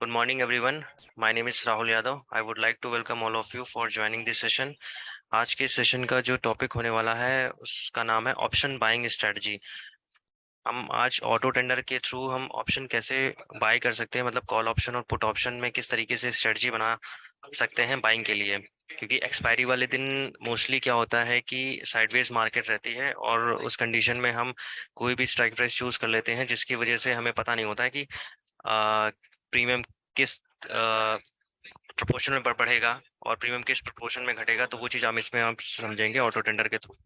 Good morning, everyone. My name is Rahul Yadav. I would like to welcome all of you for joining this session. आज के session का जो topic होने वाला है उसका नाम है ऑप्शन बाइंग स्ट्रेटजी। हम आज ऑटो टेंडर के थ्रू हम ऑप्शन कैसे बाय कर सकते हैं, मतलब कॉल ऑप्शन और पुट ऑप्शन में किस तरीके से स्ट्रेटजी बना सकते हैं बाइंग के लिए। क्योंकि एक्सपायरी वाले दिन मोस्टली क्या होता है कि साइडवेज मार्केट रहती है और उस कंडीशन में हम कोई भी स्ट्राइक प्राइस चूज कर लेते हैं, जिसकी वजह से हमें पता नहीं होता है कि प्रीमियम किस प्रपोर्शन में बढ़ेगा और प्रीमियम किस प्रपोर्शन में घटेगा। तो वो चीज़ हम इसमें आप समझेंगे ऑटो टेंडर के थ्रू।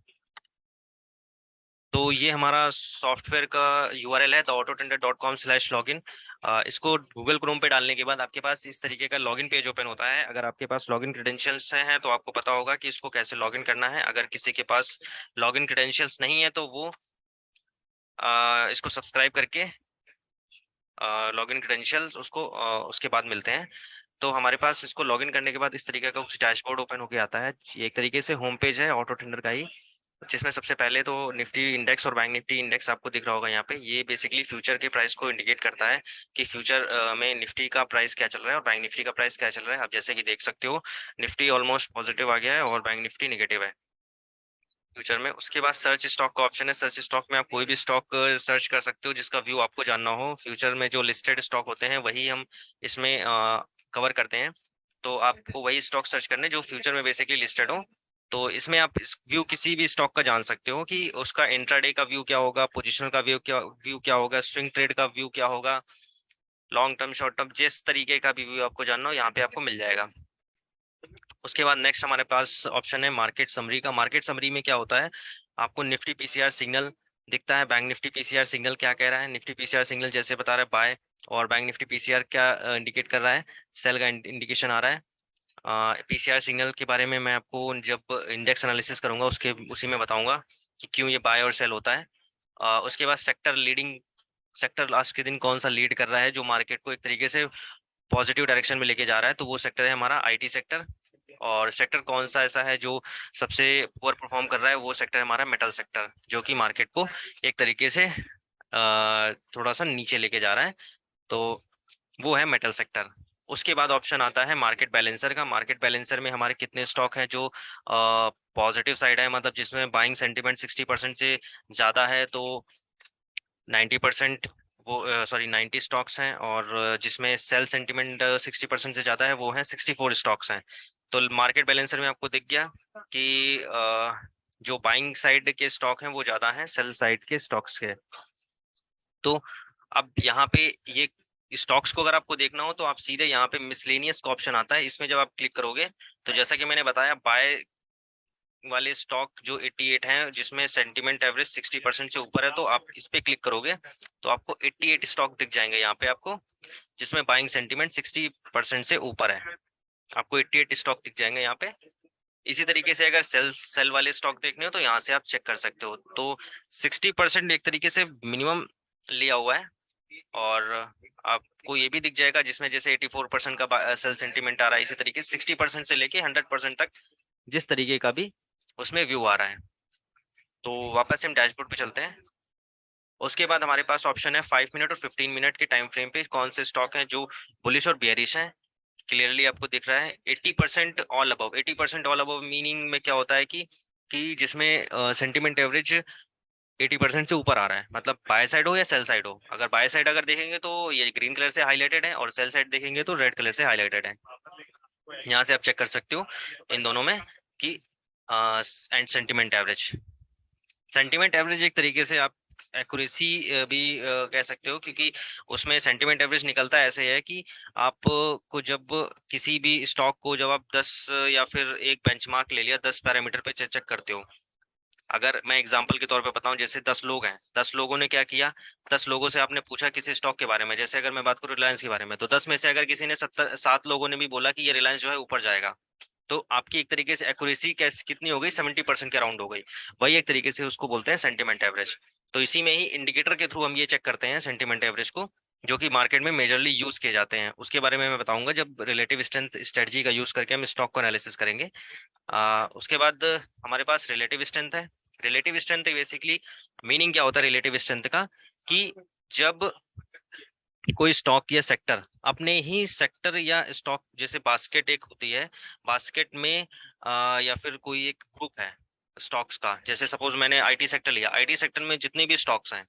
तो ये हमारा सॉफ्टवेयर का यूआरएल है, theautoTender.com/login। इसको गूगल क्रोम पे डालने के बाद आपके पास इस तरीके का लॉगिन पेज ओपन होता है। अगर आपके पास लॉगिन क्रेडेंशियल्स हैं तो आपको पता होगा कि इसको कैसे लॉगिन करना है। अगर किसी के पास लॉगिन क्रेडेंशियल्स नहीं है तो वो इसको सब्सक्राइब करके लॉगिन क्रेडेंशियल्स उसको उसके बाद मिलते हैं। तो हमारे पास इसको लॉगिन करने के बाद इस तरीके का कुछ डैशबोर्ड ओपन होके आता है। ये एक तरीके से होम पेज है ऑटो टेंडर का ही, जिसमें सबसे पहले तो निफ्टी इंडेक्स और बैंक निफ्टी इंडेक्स आपको दिख रहा होगा यहाँ पे। ये बेसिकली फ्यूचर के प्राइस को इंडिकेट करता है कि फ्यूचर में निफ्टी का प्राइस क्या चल रहा है और बैंक निफ्टी का प्राइस क्या चल रहा है। आप जैसे कि देख सकते हो, निफ्टी ऑलमोस्ट पॉजिटिव आ गया है और बैंक निफ्टी निगेटिव है फ्यूचर में। उसके बाद सर्च स्टॉक का ऑप्शन है। सर्च स्टॉक में आप कोई भी स्टॉक सर्च कर सकते हो जिसका व्यू आपको जानना हो। फ्यूचर में जो लिस्टेड स्टॉक होते हैं वही हम इसमें कवर करते हैं। तो आपको वही स्टॉक सर्च करने जो फ्यूचर में बेसिकली लिस्टेड हो। तो इसमें आप व्यू किसी भी स्टॉक का जान सकते हो कि उसका इंट्राडे का व्यू क्या होगा, पोजिशनल का व्यू क्या होगा, स्विंग ट्रेड का व्यू क्या होगा, लॉन्ग टर्म शॉर्ट टर्म जिस तरीके का भी व्यू आपको जानना हो यहाँ पे आपको मिल जाएगा। उसके बाद नेक्स्ट हमारे पास ऑप्शन है मार्केट समरी का। मार्केट समरी में क्या होता है, आपको निफ्टी पीसीआर सिग्नल दिखता है। बैंक निफ्टी पीसीआर सिग्नल क्या कह रहा है, निफ्टी पीसीआर सिग्नल जैसे बता रहा है बाय, और बैंक निफ्टी पीसीआर क्या इंडिकेट कर रहा है, सेल का इंडिकेशन आ रहा है। पीसीआर सिग्नल के बारे में मैं आपको जब इंडेक्स एनालिसिस करूंगा उसके उसी में बताऊंगा कि क्यों ये बाय और सेल होता है। उसके बाद सेक्टर लीडिंग, सेक्टर लास्ट के दिन कौन सा लीड कर रहा है जो मार्केट को एक तरीके से पॉजिटिव डायरेक्शन में लेके जा रहा है, तो वो सेक्टर है हमारा आईटी सेक्टर। और सेक्टर कौन सा ऐसा है जो सबसे पुअर परफॉर्म कर रहा है, वो सेक्टर है हमारा मेटल सेक्टर, जो कि मार्केट को एक तरीके से थोड़ा सा नीचे लेके जा रहा है। तो वो है मेटल सेक्टर। उसके बाद ऑप्शन आता है मार्केट बैलेंसर का। मार्केट बैलेंसर में हमारे कितने स्टॉक हैं जो पॉजिटिव साइड है, मतलब जिसमें बाइंग सेंटीमेंट 60% से ज़्यादा है, तो 90% वो 90 स्टॉक्स हैं। और जिसमें सेल सेंटीमेंट 60% से ज़्यादा है वो है 64 स्टॉक्स हैं। तो मार्केट बैलेंसर में आपको दिख गया कि जो बाइंग साइड के स्टॉक हैं वो ज़्यादा हैं सेल साइड के स्टॉक्स के। तो अब यहाँ पे ये स्टॉक्स को अगर आपको देखना हो तो आप सीधे यहाँ पे मिसलेनियस का ऑप्शन आता है। इसमें जब आप क्लिक करोगे तो जैसा कि मैंने बताया, बाय वाले स्टॉक जो 88 हैं जिसमें सेंटीमेंट एवरेज 60% से ऊपर है, तो आप इस पे क्लिक करोगे तो आपको 88 स्टॉक दिख जाएंगे यहाँ पे आपको, जिसमें बाइंग सेंटीमेंट 60% से ऊपर है। आपको 88 स्टॉक दिख जाएंगे यहाँ पे। इसी तरीके से अगर सेल सेल वाले स्टॉक देखने हो तो यहाँ से आप चेक कर सकते हो। तो 60% एक तरीके से मिनिमम लिया हुआ है। और आपको ये भी दिख जाएगा जिसमें जैसे 84% का सेल सेंटीमेंट आ रहा है, इसी तरीके से 60% से लेके 100% तक जिस तरीके का भी उसमें व्यू आ रहा है। तो वापस से हम डैशबोर्ड पे चलते हैं। उसके बाद हमारे पास ऑप्शन है 5 मिनट और 15 मिनट के टाइम फ्रेम पे कौन से स्टॉक हैं जो बुलिश और बियरिश हैं। क्लियरली आपको दिख रहा है 80% all above. 80% all above meaning में क्या होता है कि जिसमें सेंटीमेंट एवरेज 80% से ऊपर आ रहा है, मतलब बाय साइड हो या सेल साइड हो। अगर बाय साइड अगर देखेंगे तो ये ग्रीन कलर से हाईलाइटेड है, और सेल साइड देखेंगे तो रेड कलर से हाईलाइटेड है। यहाँ से आप चेक कर सकते हो इन दोनों में कि and sentiment average. Sentiment average एक तरीके से आप एक्यूरेसी भी कह सकते हो, क्योंकि उसमें सेंटीमेंट एवरेज निकलता ऐसे है कि आप को जब किसी भी स्टॉक को जब आप 10 या फिर एक बेंचमार्क ले लिया 10 पैरामीटर पे चेक करते हो। अगर मैं एग्जांपल के तौर पे बताऊं, जैसे 10 लोग हैं, 10 लोगों ने क्या किया, 10 लोगों से आपने पूछा किसी स्टॉक के बारे में। जैसे अगर मैं बात करूं रिलायंस के बारे में, तो 10 में से अगर किसी ने 7 लोगों ने भी बोला कि ये रिलायंस जो है ऊपर जाएगा, तो आपकी एक तरीके से एक्यूरेसी कैसे कितनी हो गई, 70% के अराउंड हो गई। वही एक तरीके से उसको बोलते हैं सेंटीमेंट एवरेज। तो इसी में ही इंडिकेटर के थ्रू हम ये चेक करते हैं सेंटीमेंट एवरेज को, जो कि मार्केट में मेजरली यूज किए जाते हैं। उसके बारे में मैं बताऊंगा जब रिलेटिव स्ट्रेंथ स्ट्रेटजी का यूज करके हम स्टॉक को एनालिसिस करेंगे। उसके बाद हमारे पास रिलेटिव स्ट्रेंथ है। रिलेटिव स्ट्रेंथ बेसिकली मीनिंग क्या होता है रिलेटिव स्ट्रेंथ का, कि जब कोई स्टॉक या सेक्टर अपने ही सेक्टर या स्टॉक, जैसे बास्केट एक होती है, बास्केट में या फिर कोई एक ग्रुप है स्टॉक्स का, जैसे सपोज मैंने आईटी सेक्टर लिया, आईटी सेक्टर में जितने भी स्टॉक्स हैं,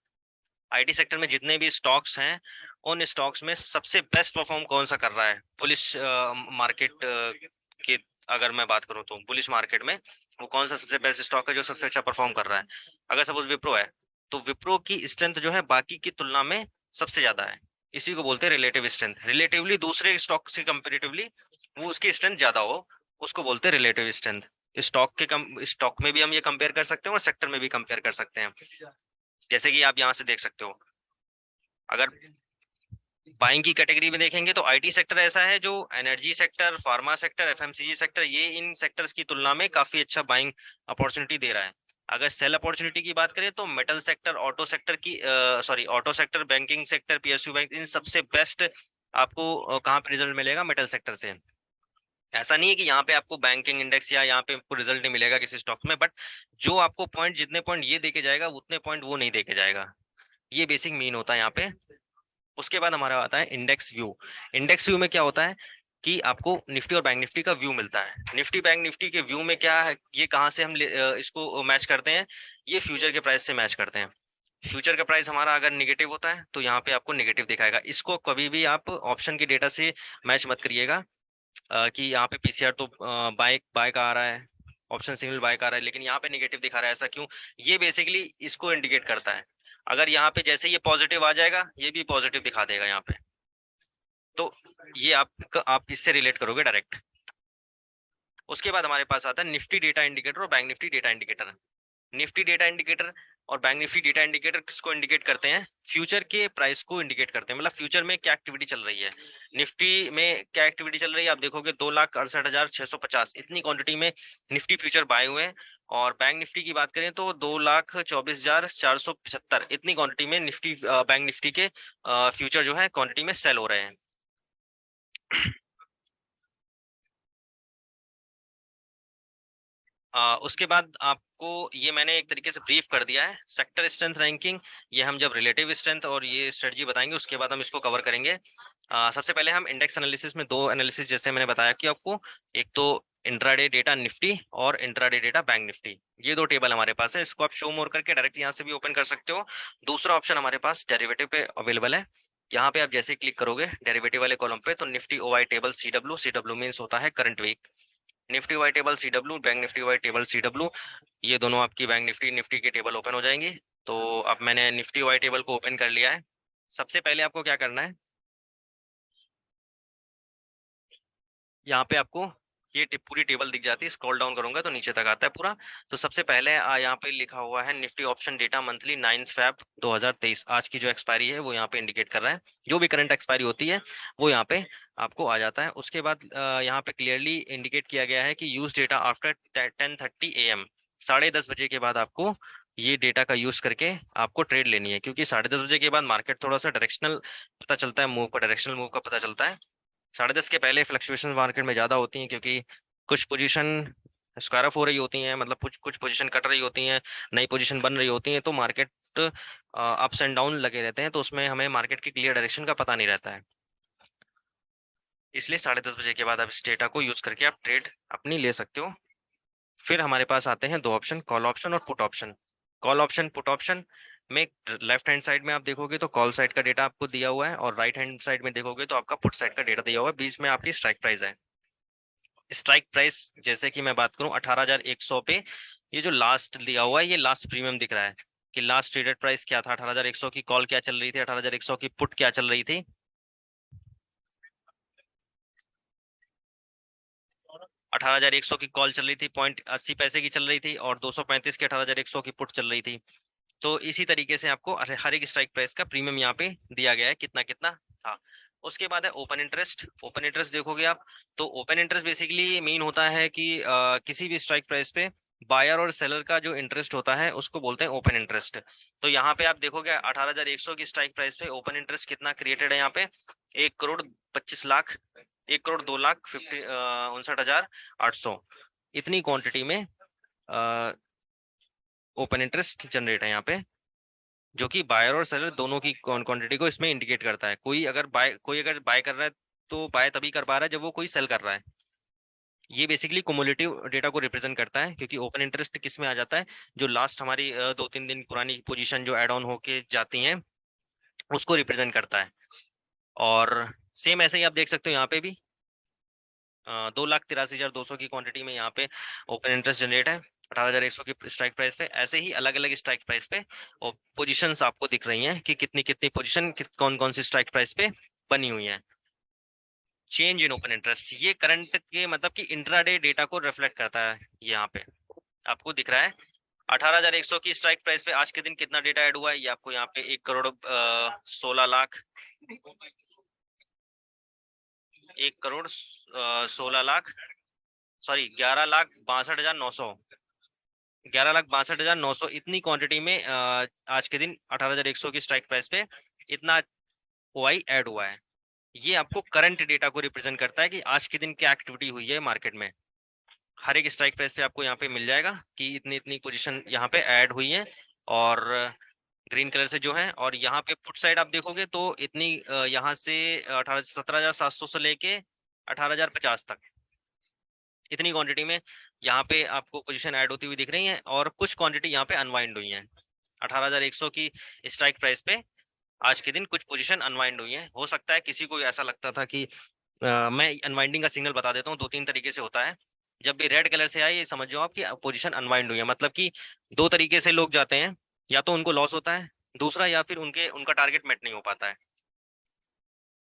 आईटी सेक्टर में जितने भी स्टॉक्स हैं, उन स्टॉक्स में सबसे बेस्ट परफॉर्म कौन सा कर रहा है बुलिश मार्केट के, अगर मैं बात करूं तो बुलिश मार्केट में वो कौन सा सबसे बेस्ट स्टॉक है जो सबसे अच्छा परफॉर्म कर रहा है। अगर सपोज विप्रो है, तो विप्रो की स्ट्रेंथ जो है बाकी की तुलना में सबसे ज्यादा है, इसी को बोलते हैं रिलेटिव स्ट्रेंथ। रिलेटिवली दूसरे स्टॉक से कंपेरेटिवली वो उसकी स्ट्रेंथ ज्यादा हो, उसको बोलते हैं रिलेटिव स्ट्रेंथ। स्टॉक में भी हम ये कंपेयर कर सकते हैं और सेक्टर में भी कंपेयर कर सकते हैं। जैसे कि आप यहाँ से देख सकते हो, अगर बाइंग की कैटेगरी में देखेंगे तो आईटी सेक्टर ऐसा है जो energy sector, pharma sector, FMCG sector, ये इन सेक्टर्स की तुलना में काफी अच्छा बाइंग अपॉर्चुनिटी दे रहा है। अगर सेल अपॉर्चुनिटी की बात करें तो मेटल सेक्टर, ऑटो सेक्टर की sorry auto sector, banking sector, PSU bank, इन सबसे बेस्ट आपको कहाँ पे रिजल्ट मिलेगा, मेटल सेक्टर से। ऐसा नहीं है कि यहाँ पे आपको बैंकिंग इंडेक्स या यहाँ पे आपको रिजल्ट नहीं मिलेगा किसी स्टॉक में, बट जो आपको पॉइंट, जितने पॉइंट ये देके जाएगा उतने पॉइंट वो नहीं देके जाएगा। ये बेसिक मीन होता है यहाँ पे। उसके बाद हमारा आता है इंडेक्स व्यू। इंडेक्स व्यू में क्या होता है कि आपको निफ्टी और बैंक निफ्टी का व्यू मिलता है। निफ्टी बैंक निफ्टी के व्यू में क्या है, ये कहाँ से हम इसको मैच करते हैं, ये फ्यूचर के प्राइस से मैच करते हैं। फ्यूचर का प्राइस हमारा अगर निगेटिव होता है तो यहाँ पे आपको निगेटिव दिखाएगा। इसको कभी भी आप ऑप्शन की डेटा से मैच मत करिएगा कि यहाँ पे पीसीआर तो बाय बाय का आ रहा है, ऑप्शन सिग्नल बाय का आ रहा है, लेकिन यहाँ पे निगेटिव दिखा रहा है, ऐसा क्यों। ये बेसिकली इसको इंडिकेट करता है। अगर यहाँ पे जैसे ये पॉजिटिव आ जाएगा, ये भी पॉजिटिव दिखा देगा यहाँ पे, तो ये आप इससे रिलेट करोगे डायरेक्ट। उसके बाद हमारे पास आता है निफ्टी डेटा इंडिकेटर और bank Nifty data indicator. Nifty data indicator और बैंक निफ्टी डेटा इंडिकेटर किसको इंडिकेट करते हैं, फ्यूचर के प्राइस को इंडिकेट करते हैं, मतलब फ्यूचर में क्या एक्टिविटी चल रही है। निफ्टी में क्या एक्टिविटी चल रही है, आप देखोगे 2,68,650 इतनी क्वांटिटी में निफ्टी फ्यूचर बाय हुए हैं। और बैंक निफ्टी की बात करें तो 2,24,475 इतनी क्वांटिटी में निफ्टी बैंक निफ्टी के फ्यूचर जो है क्वांटिटी में सेल हो रहे हैं। उसके बाद आपको ये मैंने एक तरीके से ब्रीफ कर दिया है सेक्टर स्ट्रेंथ रैंकिंग। ये हम जब रिलेटिव स्ट्रेंथ और ये स्ट्रेटजी बताएंगे उसके बाद हम इसको कवर करेंगे। सबसे पहले हम इंडेक्स एनालिसिस में दो एनालिसिस, जैसे मैंने बताया कि आपको, एक तो इंट्राडे डेटा निफ्टी और इंट्राडे डेटा बैंक निफ्टी, ये दो टेबल हमारे पास है। इसको आप शो मोर करके डायरेक्ट यहाँ से भी ओपन कर सकते हो। दूसरा ऑप्शन हमारे पास डेरिवेटिव पे अवेलेबल है। यहाँ पे आप जैसे क्लिक करोगे डेरिवेटिव वाले कॉलम पे, तो Nifty OI table CW, CW means होता है current week, Nifty Y table CW, bank Nifty Y table CW, ये दोनों आपकी बैंक निफ्टी निफ्टी के टेबल ओपन हो जाएंगे। तो अब मैंने निफ्टी वाई टेबल को ओपन कर लिया है। सबसे पहले आपको क्या करना है, यहाँ पे आपको ये पूरी टेबल दिख जाती है, स्क्रॉल डाउन करूंगा तो नीचे तक आता है पूरा। तो सबसे पहले यहाँ पे लिखा हुआ है Nifty option data monthly 9 Feb 2023, आज की जो एक्सपायरी है वो यहाँ पे इंडिकेट कर रहा है। जो भी करंट एक्सपायरी होती है वो यहाँ पे आपको आ जाता है। उसके बाद यहाँ पे क्लियरली इंडिकेट किया गया है कि यूज डेटा आफ्टर 10:30 AM, 10:30 बजे के बाद आपको ये डेटा का यूज करके आपको ट्रेड लेनी है, क्योंकि 10:30 बजे के बाद मार्केट थोड़ा सा डायरेक्शनल पता चलता है, मूव का, डायरेक्शनल मूव का पता चलता है। 10:30 के पहले फ्लक्चुएशन मार्केट में ज़्यादा होती हैं, क्योंकि कुछ पोजीशन स्क्वायर ऑफ हो रही होती हैं, मतलब कुछ कुछ पोजीशन कट रही होती हैं, नई पोजीशन बन रही होती हैं, तो मार्केट अप्स एंड डाउन लगे रहते हैं, तो उसमें हमें मार्केट की क्लियर डायरेक्शन का पता नहीं रहता है। इसलिए 10:30 बजे के बाद आप इस डेटा को यूज करके आप ट्रेड अपनी ले सकते हो। फिर हमारे पास आते हैं दो ऑप्शन, कॉल ऑप्शन और put option. Call option, put option में लेफ्ट हैंड साइड में आप देखोगे तो कॉल साइड का डेटा आपको दिया हुआ है, और राइट हैंड साइड में देखोगे तो आपका पुट साइड का डेटा दिया हुआ है, बीच में आपकी स्ट्राइक प्राइस है। स्ट्राइक प्राइस जैसे कि मैं बात करूं 18,100 पे, ये जो लास्ट दिया हुआ है ये लास्ट प्रीमियम दिख रहा है कि लास्ट ट्रेडेड प्राइस क्या था, 18,100 की कॉल क्या चल रही थी, 18,100 की पुट क्या चल रही थी। 18,100 की कॉल चल रही थी, 0.80 पैसे की चल रही थी, और 235 की 18,100 की पुट चल रही थी। तो इसी तरीके से आपको हर एक स्ट्राइक प्राइस का प्रीमियम यहाँ पे दिया गया है कितना कितना था। उसके बाद है ओपन इंटरेस्ट। ओपन इंटरेस्ट देखोगे आप, तो ओपन इंटरेस्ट बेसिकली मीन होता है कि किसी भी स्ट्राइक प्राइस पे बायर और सेलर का जो इंटरेस्ट होता है उसको बोलते हैं ओपन इंटरेस्ट। तो यहाँ पे आप देखोगे 18,100 की स्ट्राइक प्राइस पे ओपन इंटरेस्ट कितना क्रिएटेड है यहाँ पे, 1,25,00,000, 1,02,59,800 इतनी क्वांटिटी में ओपन इंटरेस्ट जनरेट है यहाँ पे। जो कि बायर और सेलर दोनों की क्वांटिटी को इसमें इंडिकेट करता है। कोई अगर बाय कर रहा है तो बाय तभी कर पा रहा है जब वो कोई सेल कर रहा है। ये बेसिकली कुमुलेटिव डेटा को रिप्रेजेंट करता है, क्योंकि ओपन इंटरेस्ट किस में आ जाता है, जो लास्ट हमारी 2-3 दिन पुरानी पोजीशन जो ऐड ऑन होके जाती हैं उसको रिप्रेजेंट करता है। और सेम ऐसे ही आप देख सकते हो यहाँ पे भी 2,83,200 की क्वांटिटी में यहाँ पे ओपन इंटरेस्ट जनरेट है 18,100 की स्ट्राइक प्राइस पे। ऐसे ही अलग अलग स्ट्राइक प्राइस पे और पोजीशंस आपको दिख रही हैं कि कितनी कितनी पोजीशन कौन कौन सी स्ट्राइक प्राइस पे बनी हुई है। चेंज इन ओपन इंटरेस्ट ये करंट के मतलब कि इंट्राडे डेटा को रिफ्लेक्ट करता है। यहाँ पे आपको दिख रहा है 18,100 की स्ट्राइक प्राइस पे आज के दिन कितना डेटा ऐड हुआ है, ये आपको यहाँ पे 1 करोड़ 16 लाख सॉरी 11,62,900 11,62,900 इतनी क्वांटिटी में आज के दिन 18,100 की स्ट्राइक प्राइस पे इतना ओआई ऐड हुआ है। ये आपको करंट डेटा को रिप्रेजेंट करता है कि आज के दिन क्या एक्टिविटी हुई है मार्केट में। हर एक स्ट्राइक प्राइस पे आपको यहाँ पे मिल जाएगा कि इतनी इतनी पोजीशन यहाँ पे ऐड हुई है और ग्रीन कलर से जो है। और यहाँ पे पुट साइड आप देखोगे तो इतनी यहाँ से 17,700 से लेके 18,050 तक इतनी क्वांटिटी में यहाँ पे आपको पोजीशन ऐड होती हुई दिख रही है। और कुछ क्वांटिटी यहाँ पे अनवाइंड हुई है 18,100 की स्ट्राइक प्राइस पे आज के दिन कुछ पोजीशन अनवाइंड हुई है। हो सकता है किसी को ऐसा लगता था कि मैं अनवाइंडिंग का सिग्नल बता देता हूँ, 2-3 तरीके से होता है। जब भी रेड कलर से आए ये समझ जाओ आपकी पोजीशन अनवाइंड हुई है, मतलब कि दो तरीके से लोग जाते हैं, या तो उनको लॉस होता है, दूसरा या फिर उनका टारगेट मेट नहीं हो पाता है।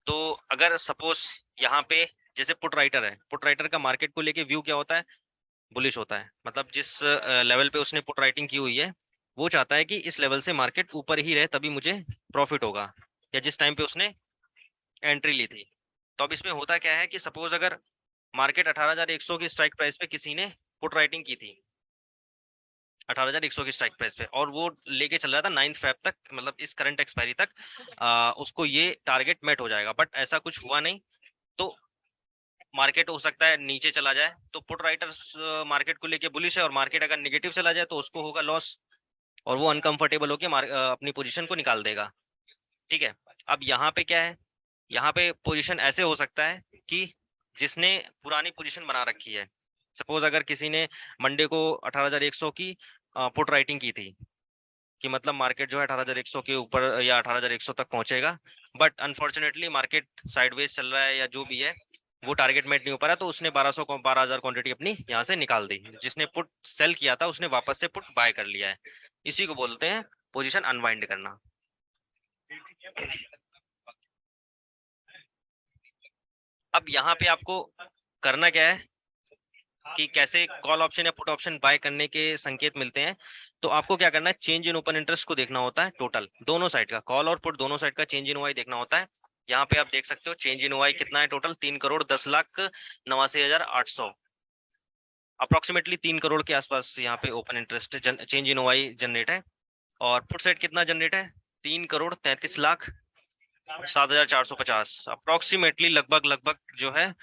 तो अगर सपोज यहाँ पे जैसे पुट राइटर है, पुट राइटर का मार्केट को लेके व्यू क्या होता है, बुलिश होता है। मतलब जिस लेवल पे उसने पुट राइटिंग की हुई है वो चाहता है कि इस लेवल से मार्केट ऊपर ही रहे तभी मुझे प्रॉफिट होगा, या जिस टाइम पे उसने एंट्री ली थी। तो अब इसमें होता क्या है कि सपोज अगर मार्केट 18,100 की स्ट्राइक प्राइस पे किसी ने पुट राइटिंग की थी 18,100 की स्ट्राइक प्राइस पे, और वो लेके चल रहा था 9 फेब तक, मतलब इस करंट एक्सपायरी तक उसको ये टारगेट मेट हो जाएगा, बट ऐसा कुछ हुआ नहीं। तो मार्केट हो सकता है नीचे चला जाए, तो पुट राइटर्स मार्केट को लेके बुलिश है, और मार्केट अगर नेगेटिव चला जाए तो उसको होगा लॉस, और वो अनकंफर्टेबल होकर अपनी पोजीशन को निकाल देगा। ठीक है, अब यहाँ पे क्या है, यहाँ पे पोजीशन ऐसे हो सकता है कि जिसने पुरानी पोजीशन बना रखी है, सपोज अगर किसी ने मंडे को 18,100 की पुट राइटिंग की थी कि मतलब मार्केट जो है 18,100 के ऊपर या 18,100 तक पहुंचेगा, बट अनफॉर्चुनेटली मार्केट साइडवेज चल रहा है या जो भी है वो टारगेट मेट नहीं हो पा रहा, तो उसने 12,000 क्वांटिटी अपनी यहाँ से निकाल दी। जिसने पुट सेल किया था उसने वापस से पुट बाय कर लिया है। इसी को बोलते हैं पोजीशन अनवाइंड करना। अब यहाँ पे आपको करना क्या है कि कैसे कॉल ऑप्शन या पुट ऑप्शन बाय करने के संकेत मिलते हैं। तो आपको क्या करना है, चेंज इन ओपन इंटरेस्ट को देखना होता है, टोटल दोनों साइड का, कॉल और पुट दोनों साइड का चेंज इन ओआई देखना होता है। यहाँ पे आप देख सकते हो चेंज इन ओआई कितना है, टोटल 3,10,89,800, अप्रोक्सीमेटली 3 करोड़ के आसपास यहाँ पे open interest change in OI generate है। और पुट साइड कितना जनरेट है, 3,33,07,450, अप्रोक्सीमेटली लगभग लगभग जो है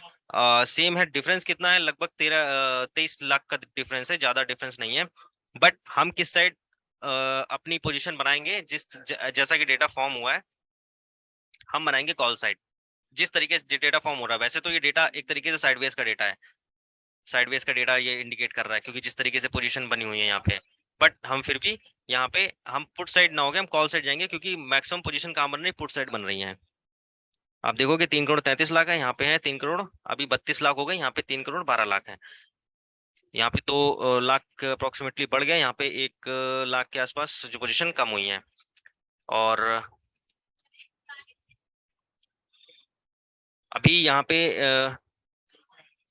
सेम है। डिफरेंस कितना है, लगभग 23 लाख का डिफरेंस है, ज्यादा डिफरेंस नहीं है। बट हम किस साइड अपनी पोजीशन बनाएंगे, जैसा कि डेटा फॉर्म हुआ है हम बनाएंगे कॉल साइड। जिस तरीके से डेटा फॉर्म हो रहा है, वैसे तो ये डेटा एक तरीके से साइडवेज का डेटा है, साइडवेज का डेटा ये इंडिकेट कर रहा है क्योंकि जिस तरीके से पोजीशन बनी हुई है यहाँ पे। बट हम फिर भी यहाँ पे हम पुट साइड ना होगे, हम कॉल साइड जाएंगे, क्योंकि मैक्सिमम पोजीशन कहाँ बन रही है, पुट साइड बन रही है। आप देखोगे 3,33,00,000 है, यहाँ पे है 3 करोड़, अभी 32 लाख हो गए, यहाँ पे 3,12,00,000 है। यहाँ पे 2 लाख अप्रोक्सीमेटली बढ़ गया, यहाँ पे 1 लाख के आसपास जो पोजीशन कम हुई है। और अभी यहाँ पे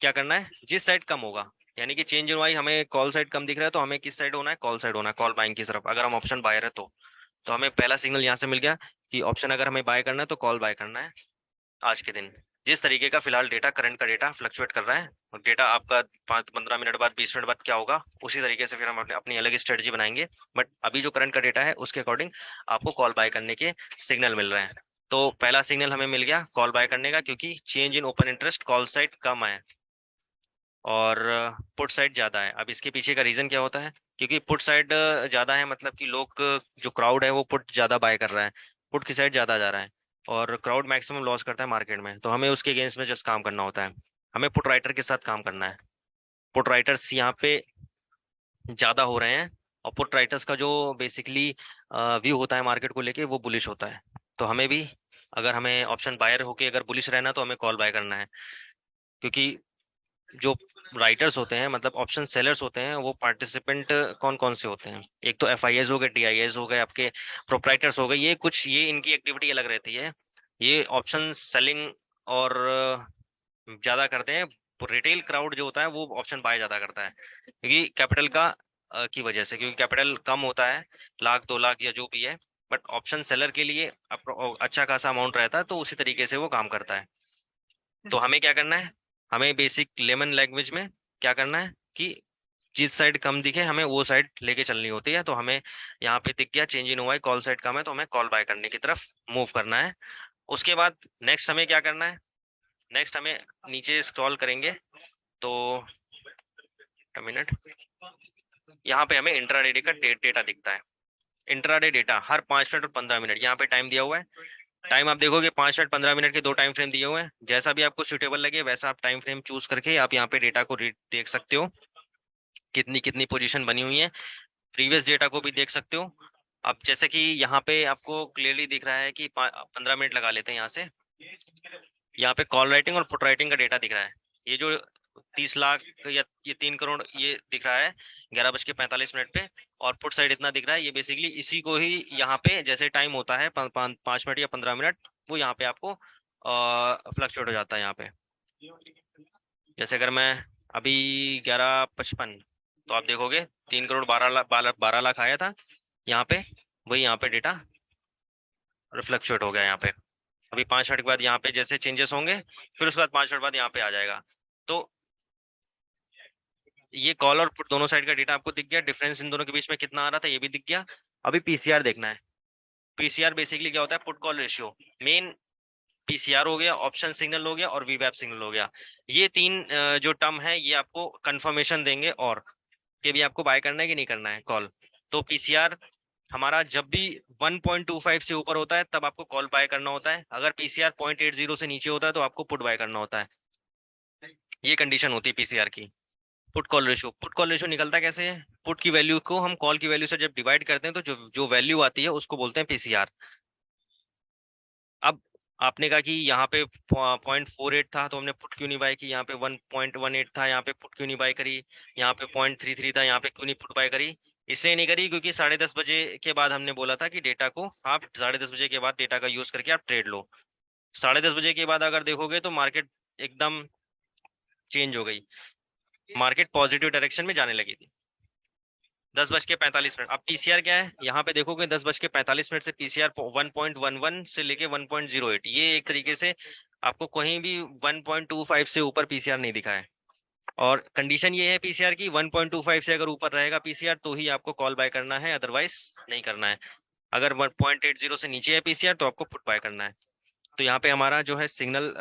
क्या करना है, जिस साइड कम होगा, यानी कि चेंज इन वाई हमें कॉल साइड कम दिख रहा है, तो हमें किस साइड होना है, कॉल साइड होना है, कॉल बाइंग की तरफ। अगर हम ऑप्शन बायर है तो हमें पहला सिग्नल यहाँ से मिल गया कि ऑप्शन अगर हमें बाय करना है तो कॉल बाय करना है आज के दिन। जिस तरीके का फिलहाल डेटा, करंट का डेटा फ्लक्चुएट कर रहा है, और डेटा आपका 5-15 मिनट बाद 20 मिनट बाद क्या होगा, उसी तरीके से फिर हम अपनी अलग स्ट्रेटजी बनाएंगे। बट अभी जो करंट का डेटा है उसके अकॉर्डिंग आपको कॉल बाय करने के सिग्नल मिल रहे हैं। तो पहला सिग्नल हमें मिल गया कॉल बाय करने का, क्योंकि change in open interest call side कम है। और पुट साइड ज़्यादा है। अब इसके पीछे का रीज़न क्या होता है? क्योंकि पुट साइड ज़्यादा है, मतलब कि लोग जो क्राउड है वो पुट ज़्यादा बाय कर रहा है, पुट की साइड ज़्यादा जा रहा है, और क्राउड मैक्सिमम लॉस करता है मार्केट में, तो हमें उसके अगेंस्ट में जस्ट काम करना होता है। हमें पुट राइटर के साथ काम करना है। पुट राइटर्स यहाँ पे ज़्यादा हो रहे हैं, और पुट राइटर्स का जो बेसिकली व्यू होता है मार्केट को लेके वो बुलिश होता है। तो हमें भी, अगर हमें ऑप्शन बायर होके अगर बुलिश रहना तो हमें कॉल बाय करना है। क्योंकि जो राइटर्स होते हैं, मतलब ऑप्शन सेलर्स होते हैं, वो पार्टिसिपेंट कौन कौन से होते हैं? एक तो एफआईएस हो गए, टीआईएस हो गए, आपके प्रोप्राइटर्स हो गए, ये कुछ ये इनकी एक्टिविटी अलग रहती है। ये ऑप्शन सेलिंग और ज्यादा करते हैं। रिटेल क्राउड जो होता है वो ऑप्शन बाय ज्यादा करता है, क्योंकि कैपिटल का की वजह से, क्योंकि कैपिटल कम होता है, 1 लाख 2 लाख या जो भी है। बट ऑप्शन सेलर के लिए अच्छा खासा अमाउंट रहता है, तो उसी तरीके से वो काम करता है। तो हमें क्या करना है? हमें बेसिक लेमन लैंग्वेज में क्या करना है कि जिस साइड कम दिखे हमें वो साइड लेके चलनी होती है। तो हमें यहाँ पे दिख गया चेंज इन हुआ, कॉल साइड कम है, तो हमें कॉल बाय करने की तरफ मूव करना है। उसके बाद नेक्स्ट हमें क्या करना है? नेक्स्ट हमें नीचे स्क्रॉल करेंगे तो मिनट, यहाँ पे हमें इंट्राडे का डेटा दिखता है। इंट्राडे डेटा हर 5 मिनट और 15 मिनट यहाँ पे टाइम दिया हुआ है। टाइम आप देखोगे 5 मिनट 15 मिनट के 2 टाइम फ्रेम दिए हुए हैं। जैसा भी आपको सुटेबल लगे वैसा आप टाइम फ्रेम चूज करके आप यहाँ पे डेटा को देख सकते हो, कितनी कितनी पोजीशन बनी हुई है। प्रीवियस डेटा को भी देख सकते हो। अब जैसे कि यहाँ पे आपको क्लियरली दिख रहा है कि 15 मिनट लगा लेते हैं यहाँ से। यहाँ पे कॉल राइटिंग और पुट राइटिंग का डेटा दिख रहा है। ये जो 30 लाख या ये 3 करोड़ ये दिख रहा है 11:45 पे, और पुट साइड इतना दिख रहा है, ये बेसिकली इसी को ही यहाँ पे जैसे टाइम होता है 5 मिनट या 15 मिनट, वो यहाँ पे आपको फ्लक्चुएट हो जाता है यहाँ पे। जैसे अगर मैं अभी 11:55, तो आप देखोगे 3 करोड़ 12 लाख आया था यहाँ पे, वही यहाँ पे डेटा फ्लक्चुएट हो गया यहाँ पे। अभी 5 मिनट के बाद यहाँ पे जैसे चेंजेस होंगे, फिर उसके बाद 5 मिनट बाद यहाँ पे आ जाएगा। तो ये कॉल और पुट दोनों साइड का डेटा आपको दिख गया, डिफरेंस इन दोनों के बीच में कितना आ रहा था ये भी दिख गया। अभी पीसीआर देखना है। पीसीआर बेसिकली क्या होता है? Put call ratio. Main PCR हो गया, ऑप्शन सिग्नल हो गया, और वीवैप सिग्नल हो गया। ये तीन जो टर्म है ये आपको कंफर्मेशन देंगे और कि भी आपको बाय करना है कि नहीं करना है कॉल। तो पीसीआर हमारा जब भी 1.25 से ऊपर होता है तब आपको कॉल बाय करना होता है। अगर पीसीआर 0.80 से नीचे होता है तो आपको पुट बाय करना होता है। ये कंडीशन होती है पीसीआर की। पुट कॉल रेशियो निकलता कैसे है? पुट की वैल्यू को हम कॉल की वैल्यू से जब डिवाइड करते हैं तो जो जो वैल्यू आती है उसको बोलते हैं पीसीआर। अब आपने कहा कि यहाँ पे 0.48 था तो हमने पुट क्यों नहीं बाय की, यहाँ पे 1.18 था यहाँ पे पुट क्यों नहीं बाय करी, यहाँ पे 0.33 था यहाँ पे क्यों नहीं पुट बाय करी? इसलिए नहीं करी क्योंकि 10:30 बजे के बाद हमने बोला था कि डेटा को आप 10:30 बजे के बाद डेटा का यूज करके आप ट्रेड लो। 10:30 बजे के बाद अगर देखोगे तो मार्केट एकदम चेंज हो गई, मार्केट पॉजिटिव डायरेक्शन में जाने लगी थी। 10:45। अब पीसीआर क्या है यहाँ पे देखोगे, 10:45 से पीसीआर 1.11 से लेके 1.08, ये एक तरीके से आपको कहीं भी 1.25 से ऊपर पीसीआर नहीं दिखा है। और कंडीशन ये है पीसीआर की, 1.25 से अगर ऊपर रहेगा पीसीआर तो ही आपको कॉल बाय करना है, अदरवाइज नहीं करना है। अगर 1.80 से नीचे है पीसीआर तो आपको पुट बाय करना है। तो यहाँ पे हमारा जो है सिग्नल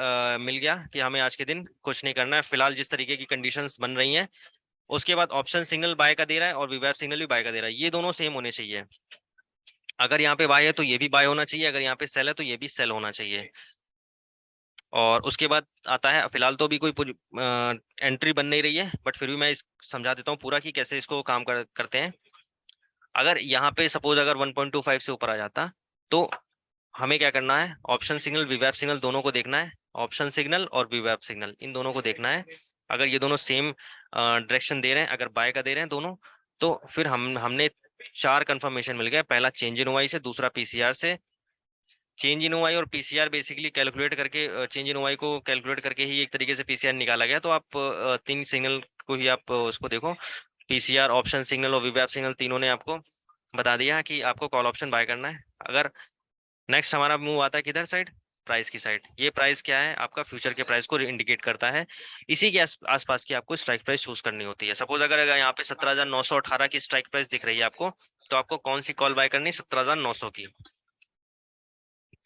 मिल गया कि हमें आज के दिन कुछ नहीं करना है फिलहाल जिस तरीके की कंडीशंस बन रही हैं। उसके बाद ऑप्शन सिग्नल बाय का दे रहा है और वीवैप सिग्नल भी बाय का दे रहा है, ये दोनों सेम होने चाहिए। अगर यहाँ पे बाय है तो ये भी बाय होना चाहिए, अगर यहाँ पे सेल है तो ये भी सेल होना चाहिए। और उसके बाद आता है, फिलहाल तो अभी कोई एंट्री बन नहीं रही है, बट फिर भी मैं इस समझा देता हूँ पूरा कि कैसे इसको काम करते हैं। अगर यहाँ पे सपोज अगर 1.25 से ऊपर आ जाता तो हमें क्या करना है? ऑप्शन सिग्नल वीवैप सिग्नल दोनों को देखना है। ऑप्शन सिग्नल और वीवैप सिग्नल इन दोनों को देखना है। अगर ये दोनों सेम डायरेक्शन दे रहे हैं, अगर बाय का दे रहे हैं दोनों, तो फिर हमने 4 कंफर्मेशन मिल गया। पहला चेंज इन ओआई से, दूसरा पीसीआर से। चेंज इन ओआई और पीसीआर बेसिकली कैलकुलेट करके, चेंज इन ओआई को कैलकुलेट करके ही एक तरीके से पीसीआर निकाला गया। तो आप 3 सिग्नल को ही आप उसको देखो, पीसीआर, ऑप्शन सिग्नल और वीवैप सिग्नल तीनों ने आपको बता दिया कि आपको कॉल ऑप्शन बाय करना है। अगर नेक्स्ट हमारा मूव आता है किधर साइड? प्राइस की साइड। ये प्राइस क्या है? आपका फ्यूचर के प्राइस को इंडिकेट करता है। इसी के आसपास की आपको स्ट्राइक प्राइस चूज करनी होती है। सपोज अगर यहाँ पे 17,918 की स्ट्राइक प्राइस दिख रही है आपको, तो आपको कौन सी कॉल बाय करनी है? 17,900 की।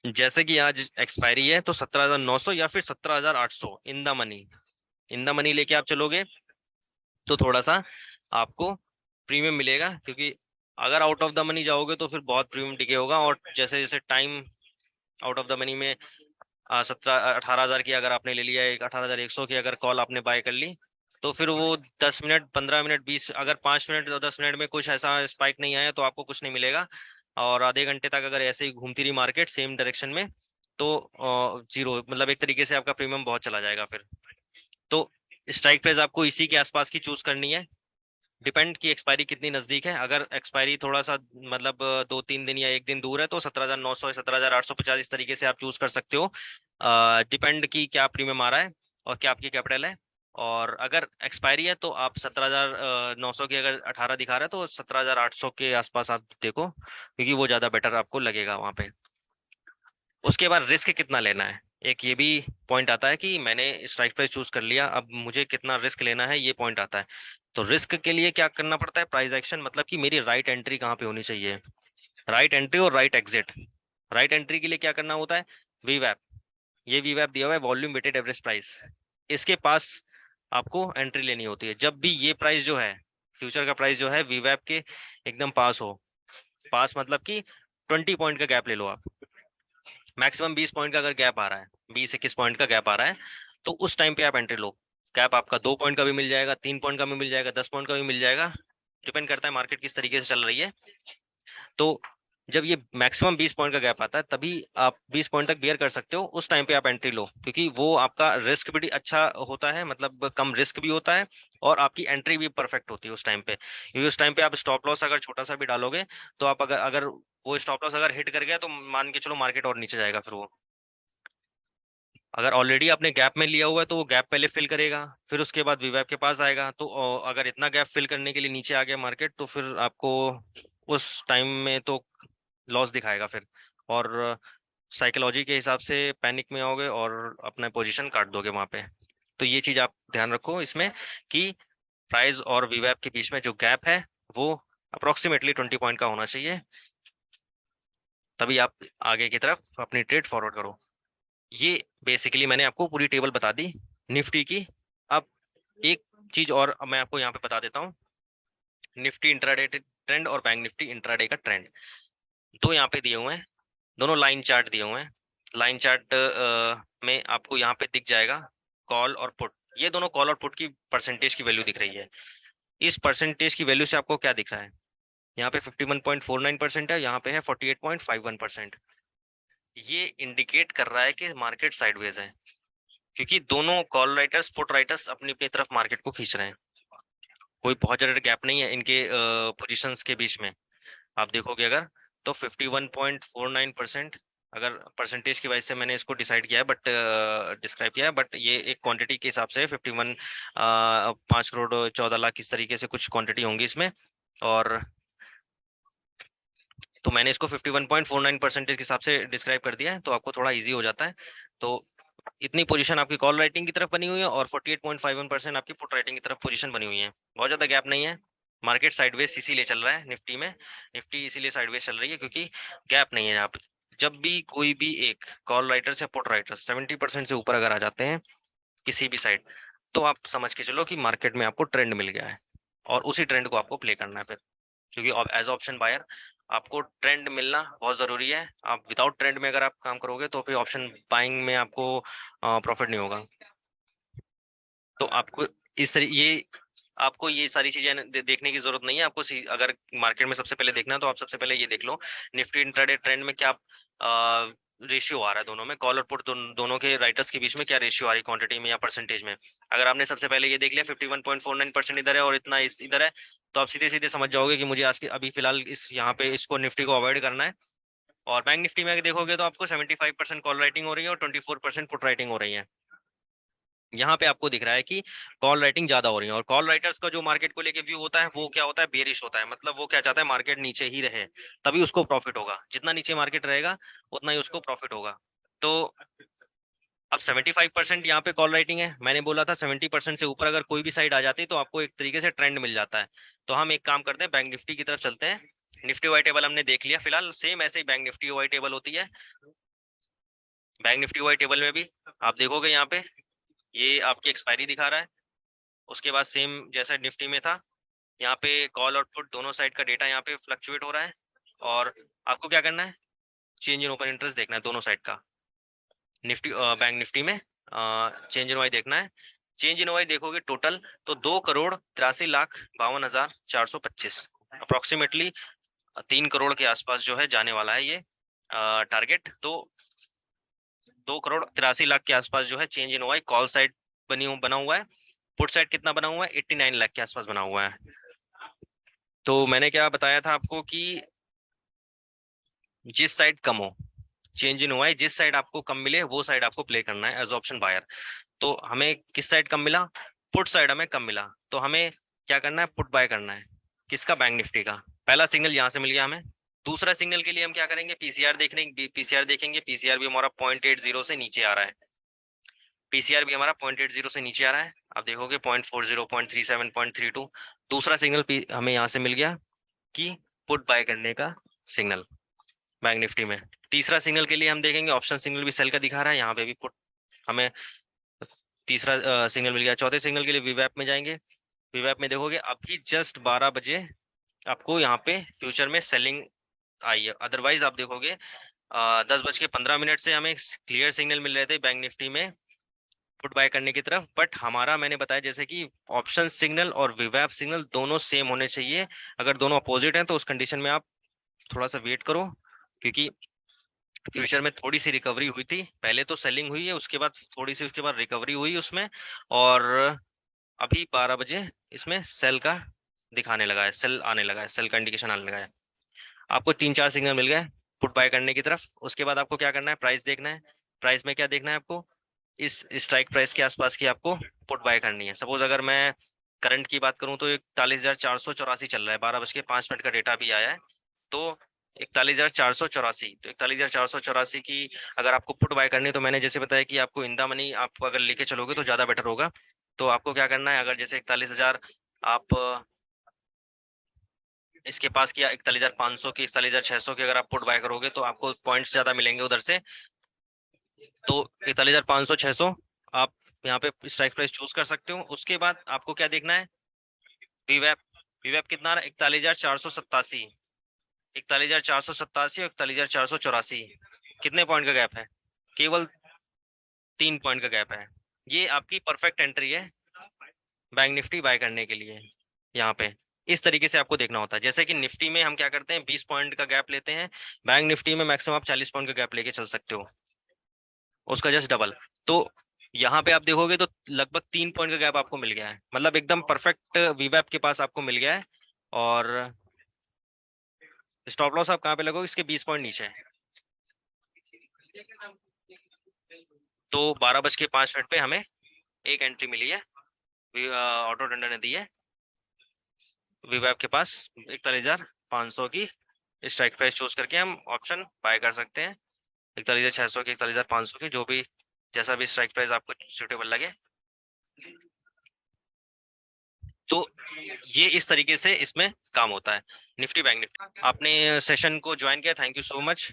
जैसे कि आज एक्सपायरी है तो 17,900 या फिर 17,800 in the money, in the money लेके आप चलोगे तो थोड़ा सा आपको प्रीमियम मिलेगा, क्योंकि अगर आउट ऑफ द मनी जाओगे तो फिर बहुत प्रीमियम डिके होगा। और जैसे जैसे time out of the money में 18,000 की अगर आपने ले लिया, एक 18,100 की अगर कॉल आपने बाय कर ली, तो फिर वो 10 मिनट 15 मिनट 20, अगर 5 मिनट या 10 मिनट में कुछ ऐसा स्पाइक नहीं आया तो आपको कुछ नहीं मिलेगा। और आधे घंटे तक अगर ऐसे ही घूमती रही मार्केट सेम डायरेक्शन में, तो जीरो, मतलब एक तरीके से आपका प्रीमियम बहुत चला जाएगा फिर। तो स्ट्राइक प्राइस आपको इसी के आसपास की चूज करनी है। डिपेंड की एक्सपायरी कितनी नजदीक है। अगर एक्सपायरी थोड़ा सा मतलब 2-3 दिन या एक दिन दूर है तो 17,900 17,850 इस तरीके से आप चूज कर सकते हो। डिपेंड की क्या प्रीमियम आ रहा है और क्या आपकी कैपिटल है। और अगर एक्सपायरी है तो आप 17,900 की अगर 18 दिखा रहा है तो 17,800 के आसपास आप देखो, क्योंकि वो ज्यादा बेटर आपको लगेगा वहां पे। उसके बाद रिस्क कितना लेना है, एक ये भी पॉइंट आता है कि मैंने स्ट्राइक प्राइस चूज कर लिया, अब मुझे कितना रिस्क लेना है, ये पॉइंट आता है। तो रिस्क के लिए क्या करना पड़ता है, प्राइस एक्शन, मतलब कि मेरी राइट एंट्री कहाँ पे होनी चाहिए। राइट एंट्री और राइट एग्जिट। राइट एंट्री के लिए क्या करना होता है, वीवैप। ये वीवैप दिया हुआ है, वॉल्यूम वेटेड एवरेज प्राइस। इसके पास आपको एंट्री लेनी होती है जब भी ये प्राइस जो है, फ्यूचर का प्राइस जो है, वीवैप के एकदम पास हो। पास मतलब कि 20 पॉइंट का गैप ले लो आप। मैक्सिमम 20 पॉइंट का अगर गैप आ रहा है, 20-21 पॉइंट का गैप आ रहा है, तो उस टाइम पे आप एंट्री लो। गैप आपका 2 पॉइंट का भी मिल जाएगा, 3 पॉइंट का भी मिल जाएगा, 10 पॉइंट का भी मिल जाएगा। डिपेंड करता है मार्केट किस तरीके से चल रही है। तो जब ये मैक्सिमम 20 पॉइंट का गैप आता है तभी आप 20 पॉइंट तक बियर कर सकते हो, उस टाइम पे आप एंट्री लो, क्योंकि वो आपका रिस्क भी अच्छा होता है, मतलब कम रिस्क भी होता है। और आपकी एंट्री भी परफेक्ट होती है उस टाइम पे, क्योंकि उस टाइम पे आप स्टॉप लॉस अगर छोटा सा भी डालोगे तो आप अगर अगर वो स्टॉप लॉस अगर हिट कर गया तो मान के चलो मार्केट और नीचे जाएगा। फिर वो अगर ऑलरेडी आपने गैप में लिया हुआ है तो वो गैप पहले फिल करेगा, फिर उसके बाद वीवैप के पास आएगा। तो अगर इतना गैप फिल करने के लिए नीचे आ गया मार्केट तो फिर आपको उस टाइम में तो लॉस दिखाएगा फिर। और साइकोलॉजी के हिसाब से पैनिक में आओगे और अपना पोजीशन काट दोगे वहां पे। तो ये चीज आप ध्यान रखो इसमें कि प्राइस और वीवैप के बीच में जो गैप है वो अप्रोक्सीमेटली 20 पॉइंट का होना चाहिए, तभी आप आगे की तरफ अपनी ट्रेड फॉरवर्ड करो। ये बेसिकली मैंने आपको पूरी टेबल बता दी निफ्टी की। अब एक चीज और मैं आपको यहाँ पे बता देता हूँ, निफ्टी इंट्राडे ट्रेंड और बैंक निफ्टी इंट्राडे का ट्रेंड। दो यहाँ पे दिए हुए हैं, दोनों लाइन चार्ट दिए हुए हैं। लाइन चार्ट में आपको यहाँ पे दिख जाएगा कॉल और पुट। ये दोनों कॉल और पुट की परसेंटेज की वैल्यू दिख रही है। इस परसेंटेज की वैल्यू से आपको क्या दिख रहा है, यहाँ पे 51.49% है, यहाँ पे है 48.51%। ये इंडिकेट कर रहा है कि मार्केट साइडवेज है, क्योंकि दोनों कॉल राइटर्स पुट राइटर्स अपनी अपनी तरफ मार्केट को खींच रहे हैं। कोई बहुत ज्यादा गैप नहीं है इनके पोजीशंस के बीच में। आप देखोगे अगर तो 51.49%, अगर परसेंटेज की वजह से मैंने इसको डिसाइड किया है, बट डिस्क्राइब किया है, बट ये एक क्वांटिटी के हिसाब से 51 5 करोड़ 14 लाख इस तरीके से कुछ क्वांटिटी होंगी इसमें। और तो मैंने इसको 51.49% के हिसाब से डिस्क्राइब कर दिया है, तो आपको थोड़ा इजी हो जाता है। तो इतनी पोजीशन आपकी कॉल राइटिंग की तरफ बनी हुई है और 48.51% आपकी पुट राइटिंग की तरफ पोजीशन बनी हुई है। बहुत ज्यादा गैप नहीं है। मार्केट साइडवेज इसीलिए चल रहा है निफ्टी में। निफ्टी इसीलिए साइडवेज चल रही है क्योंकि गैप नहीं है यहाँ पे। जब भी कोई भी एक कॉल राइटर्स या पुट राइटर्स 70% से ऊपर अगर आ जाते हैं किसी भी साइड, तो आप समझ के चलो कि मार्केट में आपको ट्रेंड मिल गया है, और उसी ट्रेंड को आपको प्ले करना है फिर। क्योंकि एज ऑप्शन बायर आपको ट्रेंड मिलना बहुत जरूरी है। आप विदाउट ट्रेंड में अगर आप काम करोगे तो फिर ऑप्शन बाइंग में आपको प्रॉफिट नहीं होगा। तो आपको इस तरी ये आपको ये सारी चीजें देखने की जरूरत नहीं है। आपको अगर मार्केट में सबसे पहले देखना है तो आप सबसे पहले ये देख लो निफ्टी इंट्राडे ट्रेंड में क्या रेशियो आ रहा है, दोनों में कॉल और पुट दोनों के राइटर्स के बीच में क्या रेशियो आ रही है, क्वांटिटी में या परसेंटेज में। अगर आपने सबसे पहले ये देख लिया 51.49% इधर है और इतना इधर है, तो आप सीधे सीधे समझ जाओगे कि मुझे आज के अभी फिलहाल इस यहाँ पे इसको निफ्टी को अवॉइड करना है। और बैंक निफ्टी में अगर देखोगे तो आपको 75% कॉल राइटिंग हो रही है और 24% पुट राइटिंग हो रही है। यहाँ पे आपको दिख रहा है कि कॉल राइटिंग ज्यादा हो रही है, और कॉल राइटर्स का जो मार्केट को लेके व्यू होता है वो क्या होता है, बेरिश होता है। मतलब वो क्या चाहता है, मार्केट नीचे ही रहे तभी उसको प्रॉफिट होगा, जितना नीचे मार्केट रहेगा उतना ही उसको प्रॉफिट होगा। तो अब 75% यहाँ पे कॉल राइटिंग है, मैंने बोला था 70% से ऊपर अगर कोई भी साइड आ जाती है तो आपको एक तरीके से ट्रेंड मिल जाता है। तो हम एक काम करते हैं, बैंक निफ्टी की तरफ चलते हैं। निफ्टी वाई टेबल हमने देख लिया, फिलहाल सेम ऐसे ही बैंक निफ्टी वाई टेबल होती है। बैंक निफ्टी वाई टेबल में भी आप देखोगे यहाँ पे ये आपकी एक्सपायरी दिखा रहा है, उसके बाद सेम जैसा निफ्टी में था, यहाँ पे कॉल और पुट दोनों साइड का डेटा यहाँ पे फ्लक्चुएट हो रहा है, और आपको क्या करना है, चेंज इन ओपन इंटरेस्ट देखना है दोनों साइड का। निफ्टी बैंक निफ्टी में चेंज इन वाई देखना है। चेंज इन वाई देखोगे टोटल तो 2,83,52,425 अप्रोक्सीमेटली 3 करोड़ के आसपास जो है जाने वाला है ये टारगेट। तो 2,83,00,000 के आसपास जो है change in Y call side बना हुआ है। पुट साइड कितना बना हुआ है, 89 लाख के आसपास बना हुआ है। तो मैंने क्या बताया था आपको कि जिस साइड कम हो, चेंज इन हुआ है, जिस साइड आपको कम मिले वो साइड आपको प्ले करना है एज ऑप्शन बायर। तो हमें किस साइड कम मिला, पुट साइड हमें कम मिला, तो हमें क्या करना है, पुट बाय करना है। किसका, बैंक निफ्टी का। पहला सिग्नल यहाँ से मिल गया हमें। दूसरा सिग्नल के लिए हम क्या करेंगे, पीसीआर देखेंगे। पीसीआर भी हमारा 0.80 से नीचे आ रहा है। पीसीआर भी हमारा 0.80 से नीचे आ रहा है। आप देखोगे 0.40, 0.37, 0.32। दूसरा सिग्नल हमें यहाँ से मिल गया कि पुट बाय करने का सिग्नल बैंक निफ्टी में। तीसरा सिग्नल के लिए हम देखेंगे, ऑप्शन सिग्नल भी सेल का दिखा रहा है, यहाँ पे भी पुट हमें तीसरा सिग्नल मिल गया। चौथे सिग्नल के लिए वीवैप में जाएंगे। वीवैप में देखोगे अभी जस्ट 12 बजे आपको यहाँ पे फ्यूचर में सेलिंग आई है। अदरवाइज आप देखोगे 10:15 से हमें क्लियर सिग्नल मिल रहे थे बैंक निफ्टी में पुट बाय करने की तरफ। बट हमारा मैंने बताया जैसे कि ऑप्शन सिग्नल और वीवैप सिग्नल दोनों सेम होने चाहिए। अगर दोनों अपोजिट हैं तो उस कंडीशन में आप थोड़ा सा वेट करो, क्योंकि फ्यूचर में थोड़ी सी रिकवरी हुई थी। पहले तो सेलिंग हुई है, उसके बाद थोड़ी सी उसके बाद रिकवरी हुई उसमें, और अभी 12 बजे इसमें सेल का दिखाने लगा है, सेल आने लगा है, सेल का इंडिकेशन आने लगा है। आपको 3-4 सिग्नल मिल गए पुट बाय करने की तरफ। उसके बाद आपको क्या करना है, प्राइस देखना है। प्राइस में क्या देखना है आपको, इस स्ट्राइक प्राइस के आसपास की आपको पुट बाय करनी है। सपोज अगर मैं करंट की बात करूं तो 41,484 चल रहा है, 12:05 का डेटा भी आया है। तो 41,484, तो 41,484 की अगर आपको पुट बाय करनी है, तो मैंने जैसे बताया कि आपको इन द मनी आप अगर लेके चलोगे तो ज्यादा बेटर होगा। तो आपको क्या करना है, अगर जैसे 41,000 आप इसके पास किया, 41,500 की, 41,600 की अगर आप पुट बाय करोगे तो आपको पॉइंट्स ज्यादा मिलेंगे उधर से। तो 41,500, 600 आप यहाँ पे स्ट्राइक प्राइस चूज कर सकते हो। उसके बाद आपको क्या देखना है, वीवैप। वीवैप कितना आ रहा है, 41,487, 41,487 और 41,484। कितने पॉइंट का गैप है, केवल 3 पॉइंट का गैप है। ये आपकी परफेक्ट एंट्री है बैंक निफ्टी बाय करने के लिए। यहाँ पे इस तरीके से आपको देखना होता है। जैसे कि निफ्टी में हम क्या करते हैं, 20 पॉइंट का गैप लेते हैं, बैंक निफ्टी में मैक्सिमम आप 40 पॉइंट का गैप लेके चल सकते हो, उसका जस्ट डबल। तो यहाँ पे आप देखोगे तो लगभग 3 पॉइंट का गैप आपको मिल गया है, मतलब एकदम परफेक्ट वीवैप के पास आपको मिल गया है। और स्टॉप लॉस आप कहाँ पे लगोगे, इसके 20 पॉइंट नीचे है। तो 12:05 पे हमें एक एंट्री मिली है, ऑटो टेंडर ने दी है वीवैप के पास 41,500 की स्ट्राइक प्राइस चूज करके हम ऑप्शन बाय कर सकते हैं। 41,600 की, 41,500 की, जो भी जैसा भी स्ट्राइक प्राइस आपको सुटेबल लगे। तो ये इस तरीके से इसमें काम होता है निफ्टी बैंक निफ्टी। आपने सेशन को ज्वाइन किया, थैंक यू सो मच।